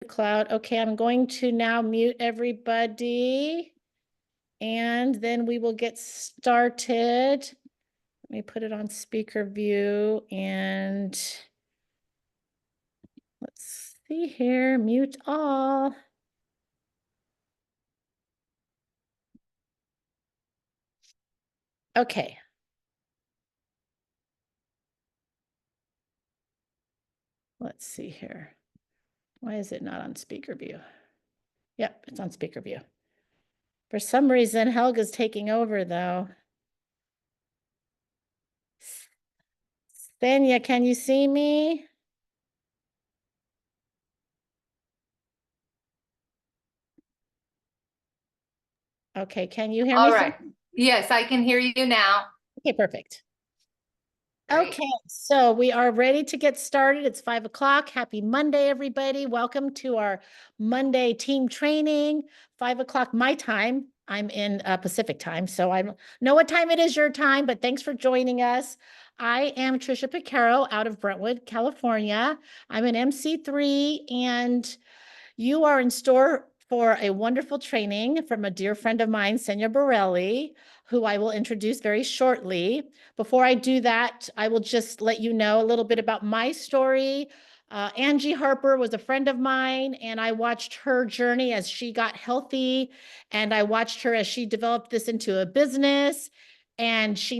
cloud. Okay, I'm going to now mute everybody. And then we will get started. Let me put it on speaker view and let's see here, mute all. Okay. Let's see here. Why is it not on speaker view? Yep, it's on speaker view. For some reason, Helga's taking over though. Senya, can you see me? Okay, can you hear me? All right. Yes, I can hear you now. Okay, perfect. Great. Okay, so we are ready to get started. It's 5 o'clock. Happy Monday, everybody. Welcome to our Monday team training, 5 o'clock my time. I'm in Pacific time, so I don't know what time it is your time, but thanks for joining us. I am Trisha Picaro out of Brentwood, California. I'm an MC3, and you are in store for a wonderful training from a dear friend of mine, Senya Borelli, who I will introduce very shortly. Before I do that, I will just let you know a little bit about my story. Angie Harper was a friend of mine, and I watched her journey as she got healthy, and I watched her as she developed this into a business. And she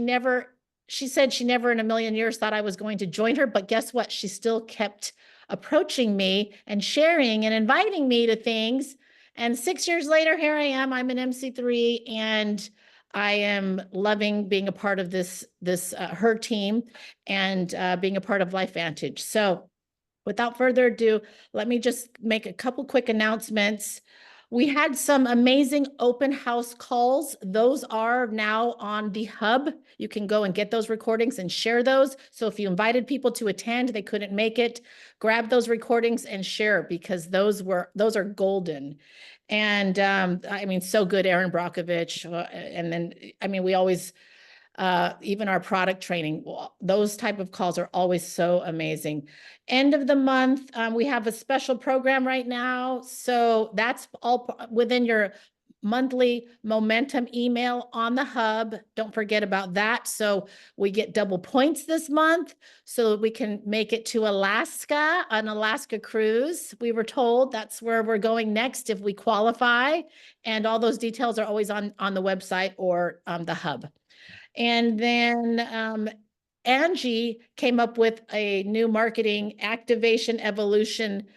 said she never in a million years thought I was going to join her, but guess what? She still kept approaching me and sharing and inviting me to things. And 6 years later, here I am. I'm an MC3, and I am loving being a part of her team and being a part of LifeVantage. So without further ado, let me just make a couple quick announcements. We had some amazing open house calls. Those are now on the hub. You can go and get those recordings and share those. So if you invited people to attend, they couldn't make it, grab those recordings and share, because those are golden. And I mean, so good, Aaron Brockovich. And then, I mean, we always, even our product training, those type of calls are always so amazing. End of the month, we have a special program right now. So that's all within your monthly momentum email on the hub. Don't forget about that. So we get double points this month so that we can make it to Alaska, an Alaska cruise. We were told that's where we're going next if we qualify. And all those details are always on the website or the hub. And then Angie came up with a new marketing activation evolution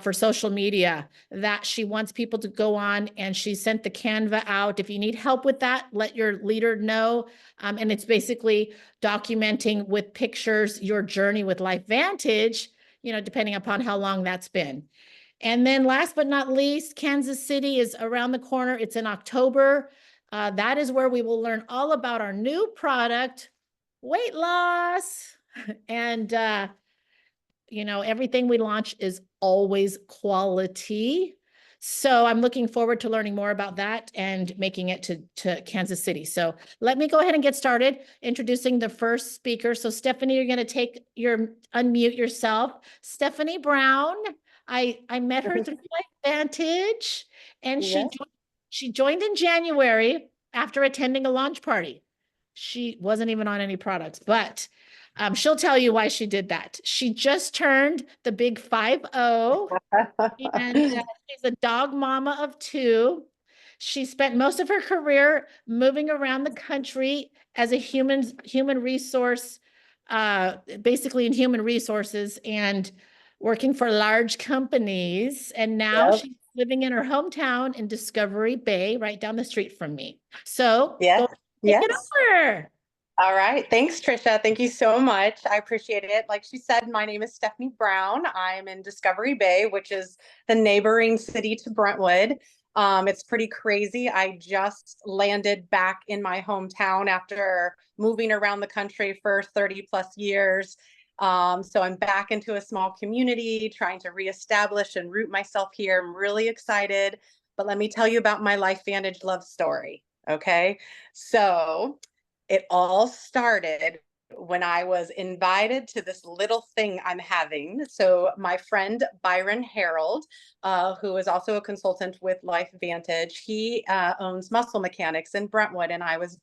for social media that she wants people to go on, and she sent the Canva out. If you need help with that, let your leader know. And it's basically documenting with pictures your journey with LifeVantage, depending upon how long that's been. And then last but not least, Kansas City is around the corner. It's in October. That is where we will learn all about our new product, weight loss. And, everything we launch is always quality. So I'm looking forward to learning more about that and making it to Kansas City. So let me go ahead and get started introducing the first speaker. So Stephanie, you're going to unmute yourself. Stephanie Brown. I met her through LifeVantage, and she joined in January after attending a launch party. She wasn't even on any products, but she'll tell you why she did that. She just turned the big 5-0, and she's a dog mama of 2. She spent most of her career moving around the country as a human resource, basically in human resources, and working for large companies. And now she's living in her hometown in Discovery Bay, right down the street from me. So go take it over. All right. Thanks, Trisha. Thank you so much. I appreciate it. Like she said, my name is Stephanie Brown. I'm in Discovery Bay, which is the neighboring city to Brentwood. It's pretty crazy. I just landed back in my hometown after moving around the country for 30 plus years. So I'm back into a small community, trying to reestablish and root myself here. I'm really excited. But let me tell you about my LifeVantage love story. Okay. So it all started when I was invited to this little thing I'm having. So my friend Byron Harold, who is also a consultant with Life Vantage, he owns Muscle Mechanics in Brentwood, and I was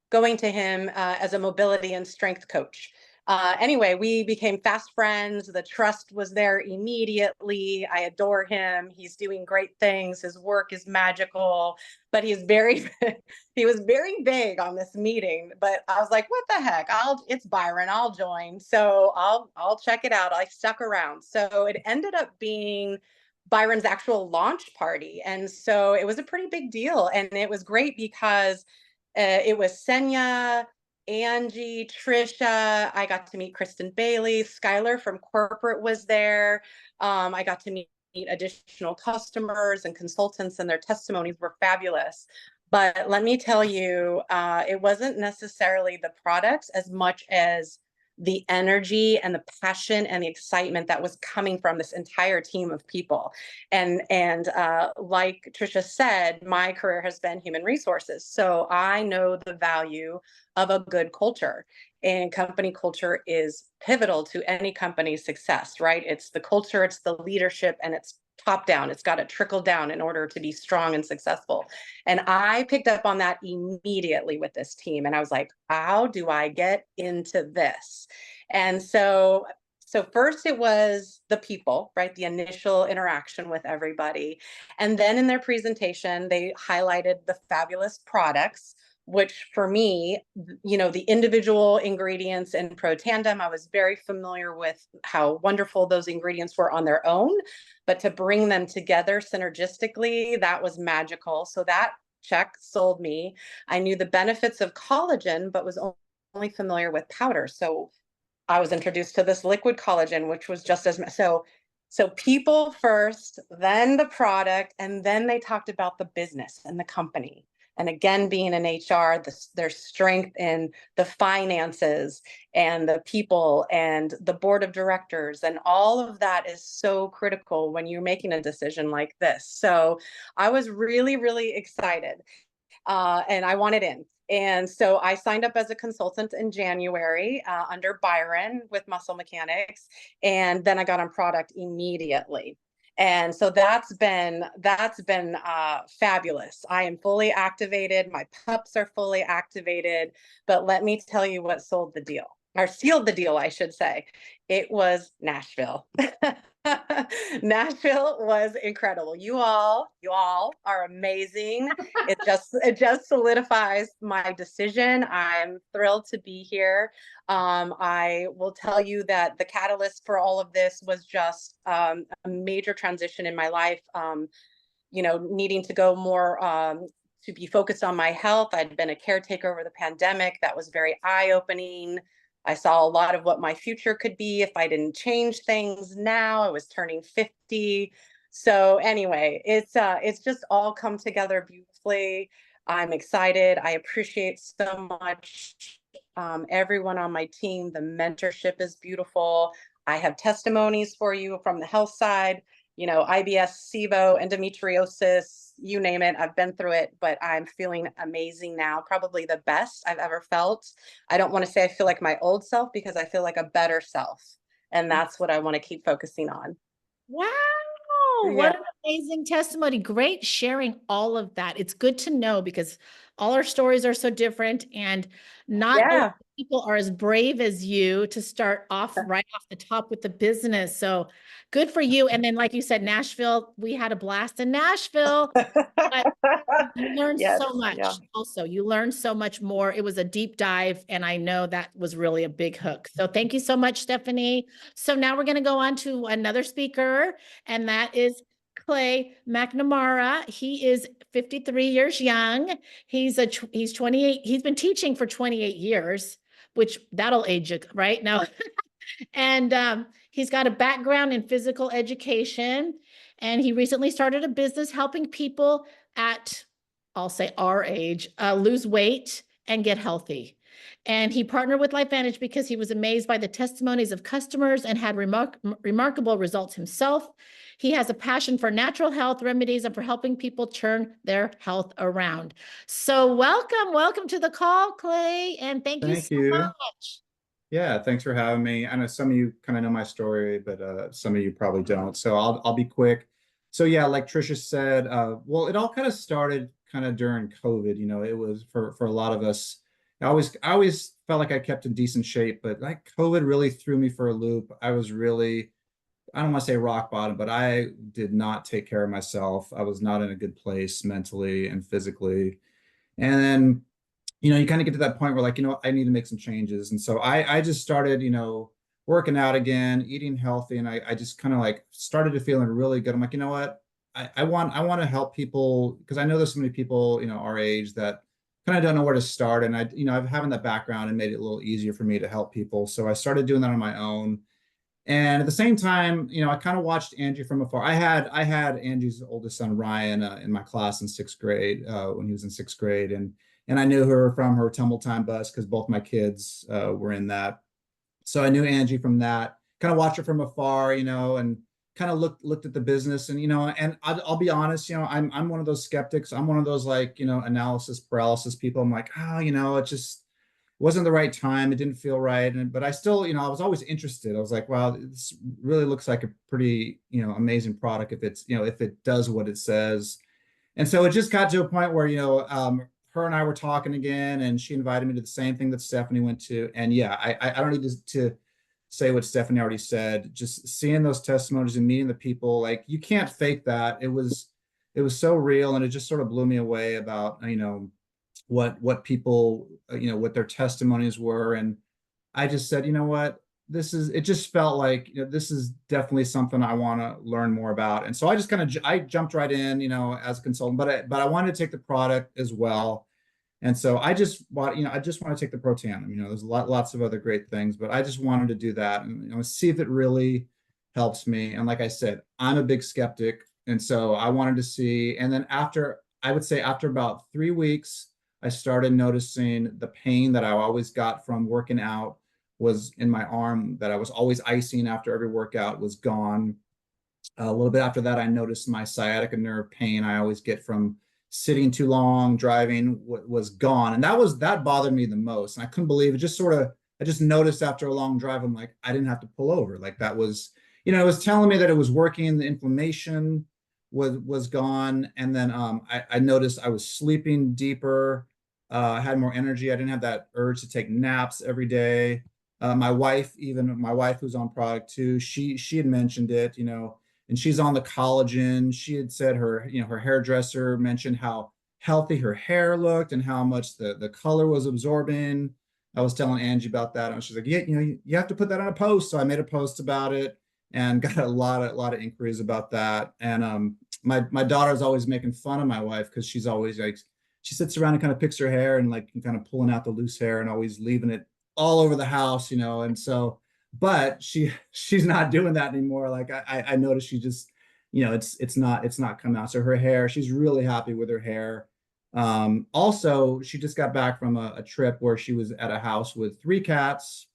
going to him as a mobility and strength coach. Anyway, we became fast friends. The trust was there immediately. I adore him. He's doing great things. His work is magical, but he was very vague on this meeting. But I was like, what the heck? It's Byron. I'll join. So I'll check it out. I stuck around. So it ended up being Byron's actual launch party. And so it was a pretty big deal. And it was great because it was Senya, Angie, Trisha. I got to meet Kristen Bailey. Skylar from corporate was there. I got to meet additional customers and consultants, and their testimonies were fabulous. But let me tell you, it wasn't necessarily the products as much as the energy and the passion and the excitement that was coming from this entire team of people. And like Trisha said, my career has been human resources. So I know the value of a good culture. And company culture is pivotal to any company's success, right? It's the culture, it's the leadership, and it's top down. It's got to trickle down in order to be strong and successful. And I picked up on that immediately with this team. And I was like, how do I get into this? And so first it was the people, right? The initial interaction with everybody. And then in their presentation, they highlighted the fabulous products, which for me, the individual ingredients in Pro Tandem, I was very familiar with how wonderful those ingredients were on their own, but to bring them together synergistically, that was magical. So that check sold me. I knew the benefits of collagen, but was only familiar with powder. So I was introduced to this liquid collagen, which was just as so people first, then the product, and then they talked about the business and the company. And again, being in HR, their strength in the finances and the people and the board of directors, and all of that is so critical when you're making a decision like this. So I was really, really excited, and I wanted in. And so I signed up as a consultant in January under Byron with Muscle Mechanics, and then I got on product immediately. And so that's been fabulous. I am fully activated. My pups are fully activated. But let me tell you what sold the deal, or sealed the deal, I should say. It was Nashville. Nashville was incredible. You all are amazing. It just solidifies my decision. I'm thrilled to be here. I will tell you that the catalyst for all of this was just a major transition in my life. Needing to go more to be focused on my health. I'd been a caretaker over the pandemic. That was very eye-opening. I saw a lot of what my future could be if I didn't change things now. I was turning 50. So anyway, it's just all come together beautifully. I'm excited. I appreciate so much everyone on my team. The mentorship is beautiful. I have testimonies for you from the health side, IBS, SIBO, endometriosis, you name it. I've been through it, but I'm feeling amazing now. Probably the best I've ever felt. I don't want to say I feel like my old self, because I feel like a better self. And that's what I want to keep focusing on. Wow. Yeah. What an amazing testimony. Great sharing all of that. It's good to know, because all our stories are so different, and not all people are as brave as you to start off right off the top with the business. So good for you. And then, like you said, Nashville, we had a blast in Nashville. But you learned so much. Also, you learned so much more. It was a deep dive, and I know that was really a big hook. So thank you so much, Stephanie. So now we're going to go on to another speaker, and that is Clay McNamara. He is 53 years young. He's 28. He's been teaching for 28 years, which that'll age you, right? No. And he's got a background in physical education, and he recently started a business helping people at, I'll say our age, lose weight and get healthy. And he partnered with LifeVantage because he was amazed by the testimonies of customers and had remarkable results himself. He has a passion for natural health remedies and for helping people turn their health around. So welcome to the call, Clay, and thank you so much. Yeah, thanks for having me. I know some of you kind of know my story, but some of you probably don't. So I'll be quick. So yeah, like Trisha said, well, it all kind of started kind of during COVID. You know, it was for a lot of us. I always felt like I kept in decent shape, but like COVID really threw me for a loop. I was really, I don't want to say rock bottom, but I did not take care of myself. I was not in a good place mentally and physically. And then you kind of get to that point where like, I need to make some changes. And so I just started, working out again, eating healthy. And I just kind of like started to feeling really good. I'm like, you know what? I want to help people because I know there's so many people, our age that kind of don't know where to start. And I've having that background and made it a little easier for me to help people. So I started doing that on my own. And at the same time, I kind of watched Angie from afar. I had Angie's oldest son Ryan in my class in sixth grade when he was in sixth grade, and I knew her from her tumble time bus because both my kids were in that. So I knew Angie from that. Kind of watched her from afar, and kind of looked at the business, and I'll be honest, I'm one of those skeptics. I'm one of those like analysis paralysis people. I'm like, oh, it just wasn't the right time. It didn't feel right. But I still, I was always interested. I was like, wow, this really looks like a pretty, amazing product if it's, if it does what it says. And so it just got to a point where, her and I were talking again, and she invited me to the same thing that Stephanie went to. And yeah, I don't need to say what Stephanie already said. Just seeing those testimonies and meeting the people, like you can't fake that. It was so real, and it just sort of blew me away about, what people, what their testimonies were. And I just said, you know what, it just felt like, this is definitely something I want to learn more about. And so I just I jumped right in, as a consultant, but I wanted to take the product as well. And so I just want to take the Protandim. There's lots of other great things, but I just wanted to do that and see if it really helps me. And like I said, I'm a big skeptic, and so I wanted to see. And then I would say after about 3 weeks, I started noticing the pain that I always got from working out was in my arm that I was always icing after every workout was gone. A little bit after that, I noticed my sciatica nerve pain I always get from sitting too long, driving was gone. And that bothered me the most. And I couldn't believe it. I just noticed after a long drive, I'm like, I didn't have to pull over. Like that was, it was telling me that it was working. The inflammation was gone. And then I noticed I was sleeping deeper, had more energy. I didn't have that urge to take naps every day. My wife, who's on product too, she had mentioned it, and she's on the collagen. She had said her hairdresser mentioned how healthy her hair looked and how much the color was absorbing. I was telling Angie about that, and she's like, yeah, you have to put that on a post. So I made a post about it and got a lot of inquiries about that. And my daughter's always making fun of my wife because she's always like, she sits around and kind of picks her hair and like kind of pulling out the loose hair and always leaving it all over the house, and so but she's not doing that anymore. Like I noticed she just, it's not coming out. So her hair, she's really happy with her hair. Also, she just got back from a trip where she was at a house with 3 cats,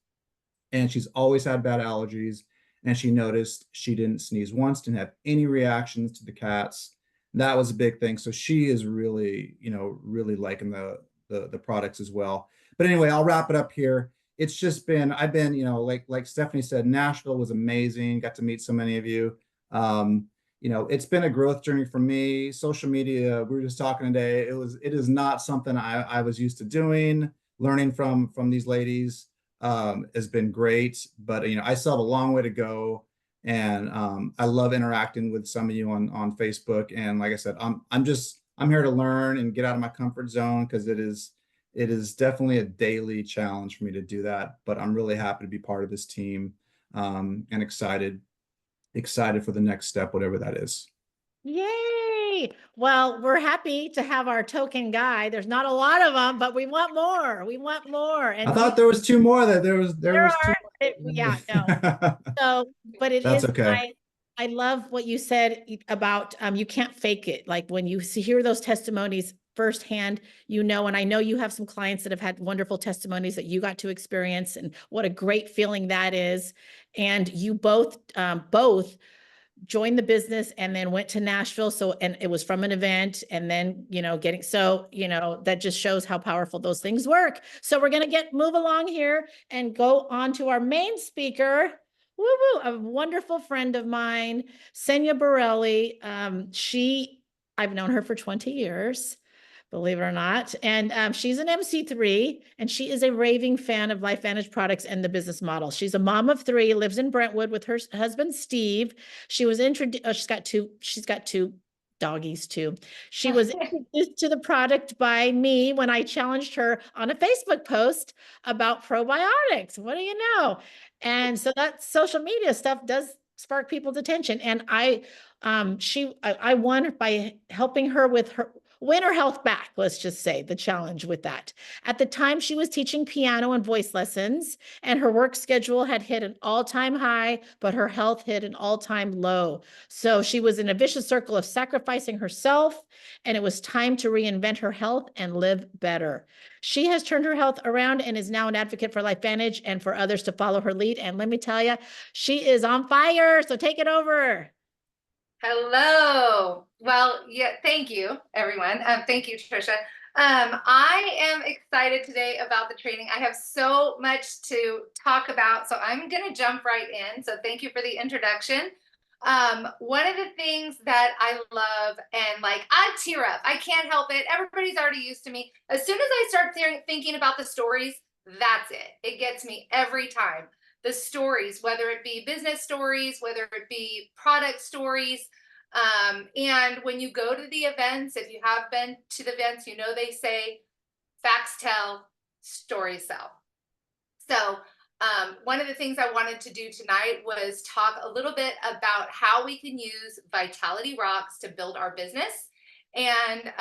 and she's always had bad allergies. And she noticed she didn't sneeze once, didn't have any reactions to the cats. That was a big thing. So she is really, really liking the products as well. But anyway, I'll wrap it up here. It's just I've been, like Stephanie said, Nashville was amazing. Got to meet so many of you. It's been a growth journey for me. Social media, we were just talking today. It is not something I was used to doing. Learning from these ladies has been great, but I still have a long way to go. And I love interacting with some of you on Facebook. And like I said, I'm here to learn and get out of my comfort zone because it is definitely a daily challenge for me to do that. But I'm really happy to be part of this team, and excited for the next step, whatever that is. Yay! Well, we're happy to have our token guy. There's not a lot of them, but we want more. We want more. And I thought there was 2 more. There was there two are. Yeah, no. So, but it That's is, okay. I love what you said about you can't fake it. Like when you hear those testimonies firsthand, and I know you have some clients that have had wonderful testimonies that you got to experience, and what a great feeling that is. And you both joined the business and then went to Nashville. So, and it was from an event and then, that just shows how powerful those things work. So we're going to move along here and go on to our main speaker. Woo woo, a wonderful friend of mine, Senya Borelli. I've known her for 20 years. Believe it or not. And she's an MC3, and she is a raving fan of LifeVantage products and the business model. She's a mom of 3, lives in Brentwood with her husband, Steve. She was introduced, she's got two doggies too. She was introduced to the product by me when I challenged her on a Facebook post about probiotics. What do you know? And so that social media stuff does spark people's attention. And I won by helping her with win her health back, let's just say, the challenge with that. At the time, she was teaching piano and voice lessons, and her work schedule had hit an all-time high, but her health hit an all-time low. So she was in a vicious circle of sacrificing herself, and it was time to reinvent her health and live better. She has turned her health around and is now an advocate for LifeVantage and for others to follow her lead. And let me tell you, she is on fire. So take it over. Hello. Well, yeah, thank you, everyone. Thank you, Trisha. I am excited today about the training. I have so much to talk about, so I'm going to jump right in. So thank you for the introduction. One of the things that I love, and I tear up, I can't help it. Everybody's already used to me. As soon as I start thinking about the stories, that's it. It gets me every time. The stories, whether it be business stories, whether it be product stories. And when you go to the events, if you have been to the events, they say facts tell, stories sell. So one of the things I wanted to do tonight was talk a little bit about how we can use Vitality Rocks to build our business. And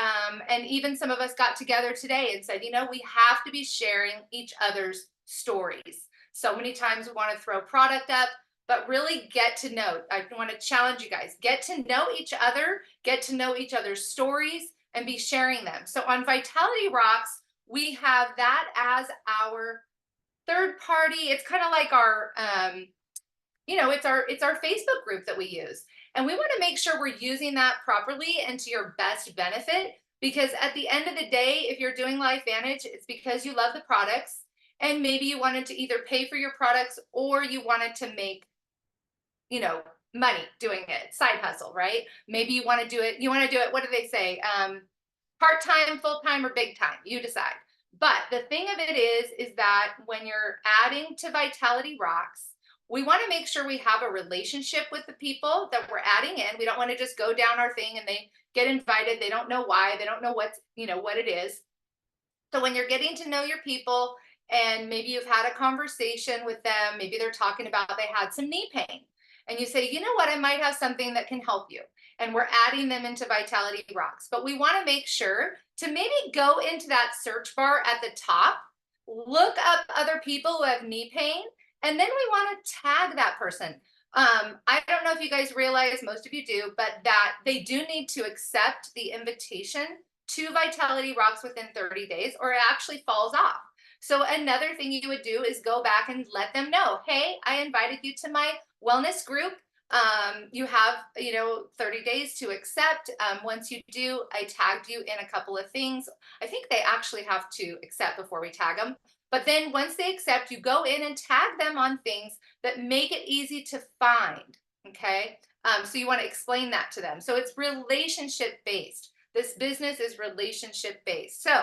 even some of us got together today and said, we have to be sharing each other's stories. So many times we want to throw product up, but really get to know. I want to challenge you guys, get to know each other, get to know each other's stories, and be sharing them. So on Vitality Rocks, we have that as our third party. It's kind of like our, it's our Facebook group that we use. And we want to make sure we're using that properly and to your best benefit, because at the end of the day, if you're doing LifeVantage, it's because you love the products. And maybe you wanted to either pay for your products or you wanted to make, money doing it, side hustle, right? Maybe you want to do it, what do they say? Part-time, full-time, or big time, you decide. But the thing of it is that when you're adding to Vitality Rocks, we want to make sure we have a relationship with the people that we're adding in. We don't want to just go down our thing and they get invited. They don't know why, they don't know what it is. So when you're getting to know your people, and maybe you've had a conversation with them, maybe they're talking about they had some knee pain, and you say, you know what, I might have something that can help you. And we're adding them into Vitality Rocks. But we want to make sure to maybe go into that search bar at the top, look up other people who have knee pain, and then we want to tag that person. I don't know if you guys realize, most of you do, but that they do need to accept the invitation to Vitality Rocks within 30 days, or it actually falls off. So another thing you would do is go back and let them know, hey, I invited you to my wellness group. You have, 30 days to accept. Once you do, I tagged you in a couple of things. I think they actually have to accept before we tag them. But then once they accept, you go in and tag them on things that make it easy to find, okay? So you want to explain that to them. So it's relationship based. This business is relationship based. So,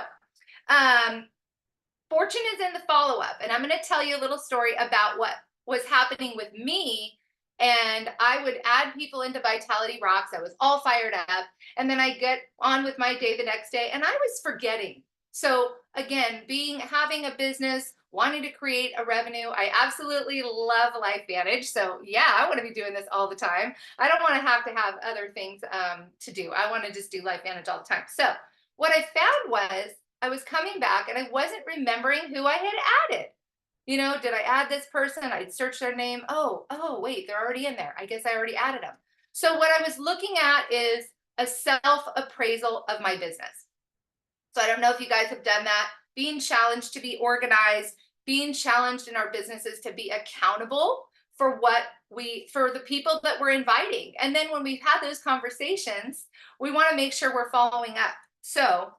fortune is in the follow-up, and I'm going to tell you a little story about what was happening with me. And I would add people into Vitality Rocks. I was all fired up, and then I get on with my day the next day, and I was forgetting. So again, having a business, wanting to create a revenue, I absolutely love LifeVantage. So yeah, I want to be doing this all the time. I don't want to have other things to do. I want to just do LifeVantage all the time. So what I found was, I was coming back and I wasn't remembering who I had added. Did I add this person? I'd search their name. Oh, wait, they're already in there. I guess I already added them. So what I was looking at is a self-appraisal of my business. So I don't know if you guys have done that, being challenged to be organized, being challenged in our businesses to be accountable for what for the people that we're inviting. And then when we've had those conversations, we want to make sure we're following up. So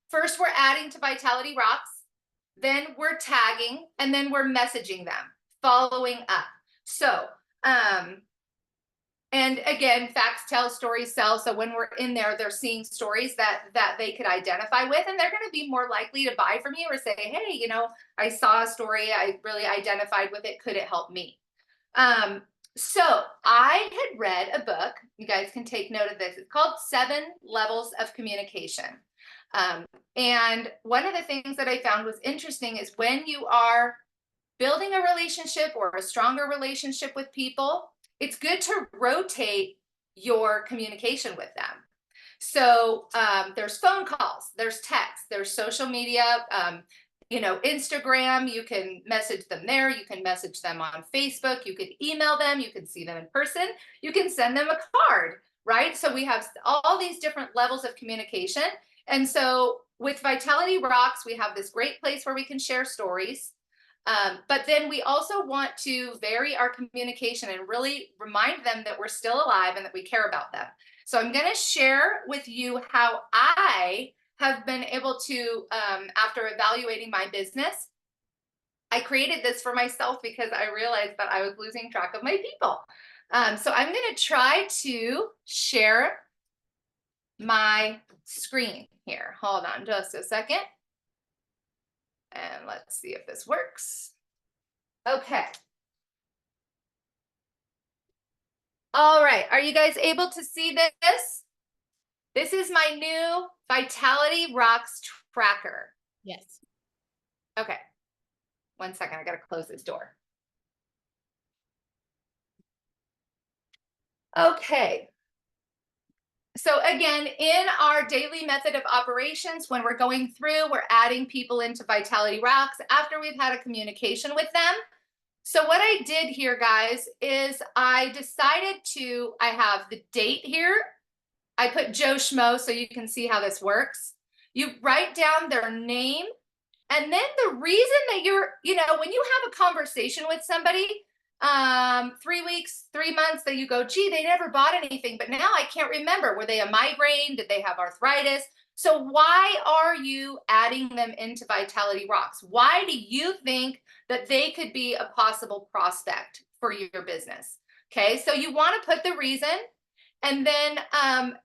first we're adding to Vitality Rocks, then we're tagging, and then we're messaging them, following up. So, and again, facts tell, stories sell. So when we're in there, they're seeing stories that they could identify with, and they're going to be more likely to buy from you or say, hey, you know, I saw a story, I really identified with it. Could it help me? So I had read a book. You guys can take note of this. It's called 7 Levels of Communication. And one of the things that I found was interesting is when you are building a relationship or a stronger relationship with people, it's good to rotate your communication with them. So there's phone calls, there's text, there's social media, you know, Instagram, you can message them there. You can message them on Facebook. You could email them. You can see them in person. You can send them a card, right? So we have all these different levels of communication. And so with Vitality Rocks, we have this great place where we can share stories. But then we also want to vary our communication and really remind them that we're still alive and that we care about them. So I'm going to share with you how I have been able to, after evaluating my business, I created this for myself because I realized that I was losing track of my people. So I'm going to try to share my screen here. Hold on just a second. And let's see if this works. Okay. All right. Are you guys able to see this? This is my new Vitality Rocks tracker. Yes. Okay. 1 second. I got to close this door. Okay. So again, in our daily method of operations, when we're going through, we're adding people into Vitality Rocks after we've had a communication with them. So what I did here, guys, is I decided I have the date here. I put Joe Schmo so you can see how this works. You write down their name, and then the reason that you know, when you have a conversation with somebody, 3 weeks, 3 months, that you go, gee, they never bought anything, but now I can't remember. Were they a migraine? Did they have arthritis? So why are you adding them into Vitality Rocks? Why do you think that they could be a possible prospect for your business? Okay, so you want to put the reason. And then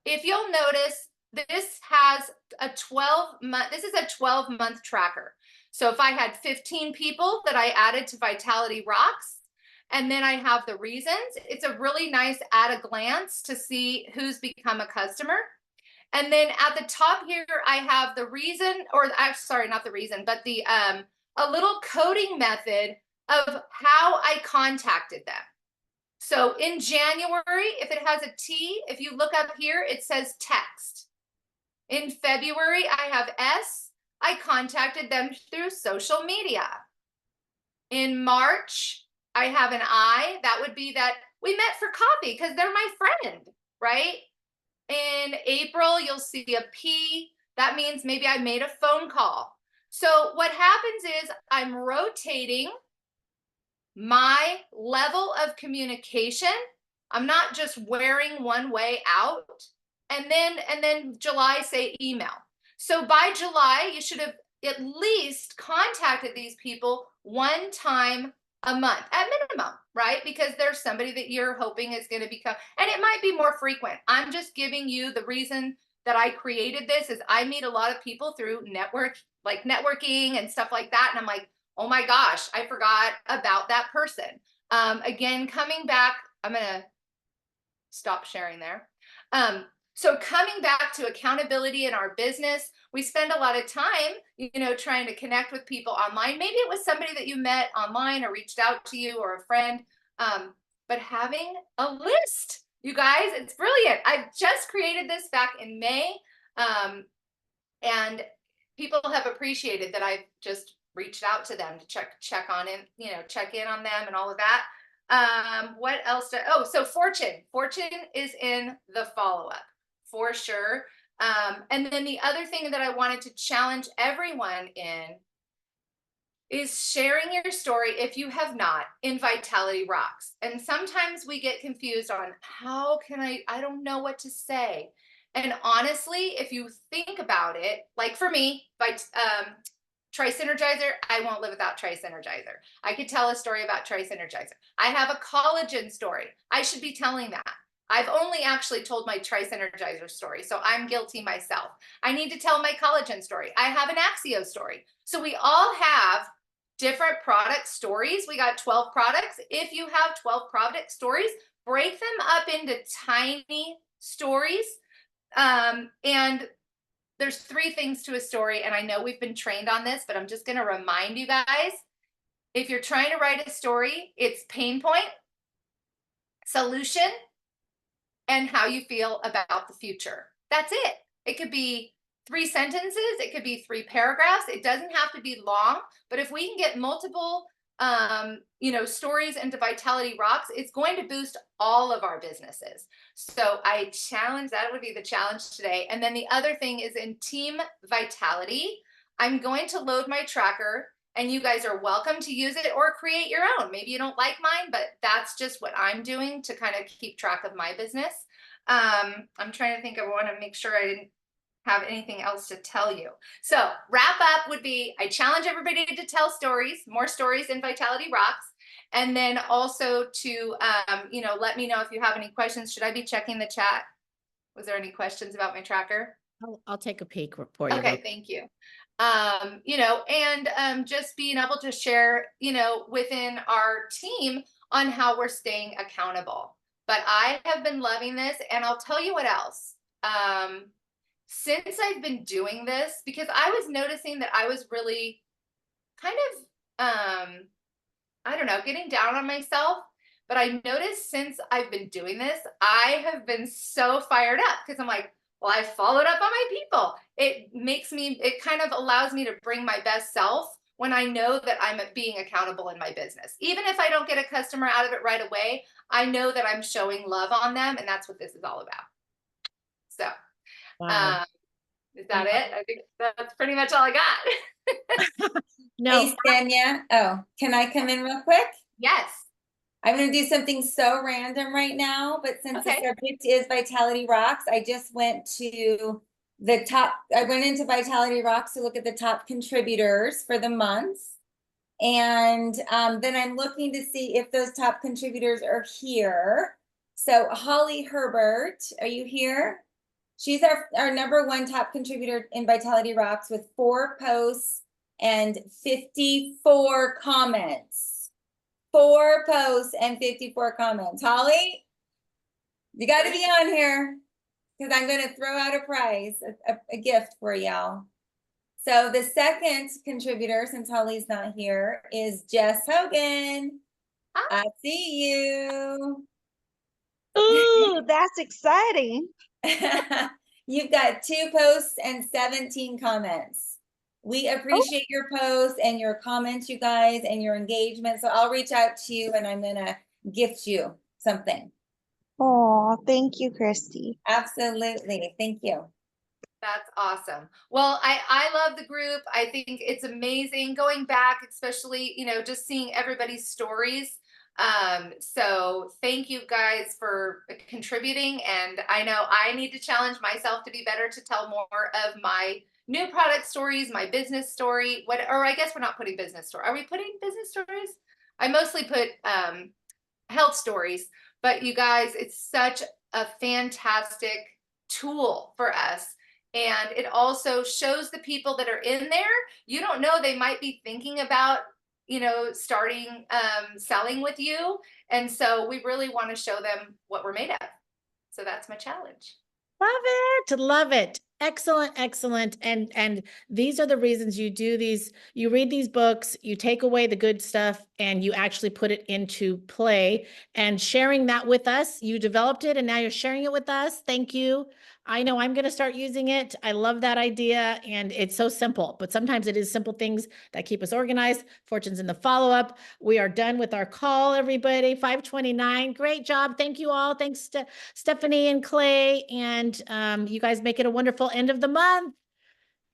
if you'll notice, this has a 12-month, this is a 12-month tracker. So if I had 15 people that I added to Vitality Rocks, and then I have the reasons, it's a really nice at a glance to see who's become a customer. And then at the top here, I have the reason, or I'm sorry, not the reason, but the a little coding method of how I contacted them. So in January, if it has a T, if you look up here, it says text. In February, I have S. I contacted them through social media. In March, I have an I. That would be that we met for coffee because they're my friend, right? In April, you'll see a P. That means maybe I made a phone call. So what happens is I'm rotating my level of communication. I'm not just wearing one way out. And then July, say email. So by July, you should have at least contacted these people 1 time a month at minimum, right? Because there's somebody that you're hoping is going to become, and it might be more frequent. I'm just giving you the reason that I created this is I meet a lot of people through networking and stuff like that. And I'm like, oh my gosh, I forgot about that person. Again, coming back, I'm going to stop sharing there. So coming back to accountability in our business, we spend a lot of time, you know, trying to connect with people online. Maybe it was somebody that you met online or reached out to you or a friend, but having a list, you guys, it's brilliant. I just created this back in May, and people have appreciated that I've just reached out to them to check on it, you know, check in on them and all of that. What else? So Fortune is in the follow-up for sure. And then the other thing that I wanted to challenge everyone in is sharing your story, if you have not, in Vitality Rocks. And sometimes we get confused on how can I don't know what to say. And honestly, if you think about it, like for me, Tri-Synergizer, I won't live without Tri-Synergizer. I could tell a story about Tri-Synergizer. I have a collagen story. I should be telling that. I've only actually told my Tri-Synergizer story, so I'm guilty myself. I need to tell my collagen story. I have an Axio story. So we all have different product stories. We got 12 products. If you have 12 product stories, break them up into tiny stories. And there's 3 things to a story, and I know we've been trained on this, but I'm just going to remind you guys, if you're trying to write a story, it's pain point, solution, and how you feel about the future. That's it. It could be 3 sentences, it could be 3 paragraphs. It doesn't have to be long, but if we can get multiple stories into Vitality Rocks, it's going to boost all of our businesses. So I challenge, that would be the challenge today. And then the other thing is in Team Vitality, I'm going to load my tracker, and you guys are welcome to use it or create your own. Maybe you don't like mine, but that's just what I'm doing to kind of keep track of my business. I'm trying to think, I want to make sure I didn't have anything else to tell you. So wrap up would be, I challenge everybody to tell stories, more stories in Vitality Rocks. And then also to, let me know if you have any questions. Should I be checking the chat? Was there any questions about my tracker? I'll take a peek for you. Okay, thank you. Just being able to share, within our team on how we're staying accountable. But I have been loving this, and I'll tell you what else. Since I've been doing this, because I was noticing that I was really kind of, getting down on myself. But I noticed since I've been doing this, I have been so fired up because I'm like, well, I followed up on my people. It kind of allows me to bring my best self when I know that I'm being accountable in my business. Even if I don't get a customer out of it right away, I know that I'm showing love on them. And that's what this is all about. So. Wow. Is that it? I think that's pretty much all I got. No. Hey, Senya. Oh, can I come in real quick? Yes. I'm going to do something so random right now, but since Okay. the subject is Vitality Rocks, I just went to I went into Vitality Rocks to look at the top contributors for the months. And then I'm looking to see if those top contributors are here. So Holly Herbert, are you here? She's our #1 top contributor in Vitality Rocks with 4 posts and 54 comments. 4 posts and 54 comments. Holly, you got to be on here because I'm going to throw out a prize, a gift for y'all. So the second contributor, since Holly's not here, is Jess Hogan. Hi. I see you. Ooh, that's exciting. You've got 2 posts and 17 comments. We appreciate your posts and your comments, you guys, and your engagement. So I'll reach out to you and I'm going to gift you something. Oh, thank you, Christy. Absolutely. Thank you. That's awesome. Well, I love the group. I think it's amazing going back, especially, just seeing everybody's stories. So thank you guys for contributing. And I know I need to challenge myself to be better, to tell more of my new product stories, my business story, or I guess we're not putting business story. Are we putting business stories? I mostly put health stories, but you guys, it's such a fantastic tool for us. And it also shows the people that are in there, you don't know, they might be thinking about, starting selling with you. And so we really want to show them what we're made of. So that's my challenge. Love it. Love it. Excellent, excellent. And these are the reasons you do these, you read these books, you take away the good stuff, and you actually put it into play and sharing that with us. You developed it and now you're sharing it with us. Thank you. I know I'm going to start using it. I love that idea. And it's so simple, but sometimes it is simple things that keep us organized. Fortune's in the follow-up. We are done with our call, everybody. 5:29. Great job. Thank you all. Thanks to Stephanie and Clay. And you guys make it a wonderful end of the month.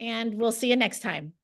And we'll see you next time.